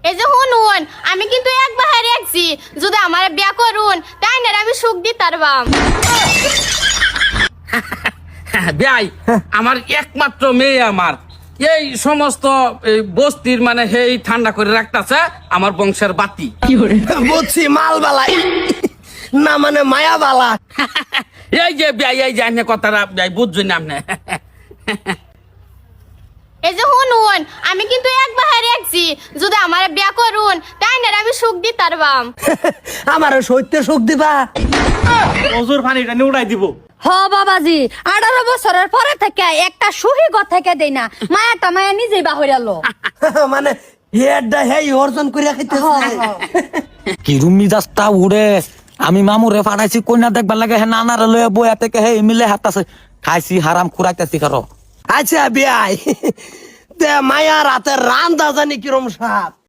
এই যে শুনুন, আমি কিন্তু একবার হারিয়েছি, যদি আমার বিয়া করুন তাই না আমি সুখ দিতারবাম। বিয়াই আমার একমাত্র মেয়ে, আমার এই সমস্ত বস্তির মানে এই ঠান্ডা করে রাখতেছে আমার বংশের বাতি। বুঝছি মাল বালাই না মানে মায়া বালা। এই যে বিয়াই, এই যে আপনি কথাটা বিয়াই বুঝছেন না আপনি। এই যে শুনুন, আমি কিন্তু একবার হারিয়েছি, যদি আমার বিয়া করুন তাই না আমি সুখ দিতারবাম। আমার সইতে সুখ দিবা। অজুর পানিটা নিয়ে উড়াই দিব। হ বাবাজি, 18 বছরের পরে থেকে একটা সুহি গো থেকে দেই না, মায়াটা মায়া নিজেই বাহরালো। মানে হেডটা হেই অর্জন করে খাইতেছে। কি রুমি যাস্তা উড়ে আমি মামুরে ফাটাইছি কইনা দেখবার লাগে হে নানারে লয়ে বয়া থেকে হে মিলে হাতাছে খাইছি হারাম খুরাইতেছি কারো। আচ্ছা বিয়াই, মায়া রাতের রান্দা জানি কিরম সাপ।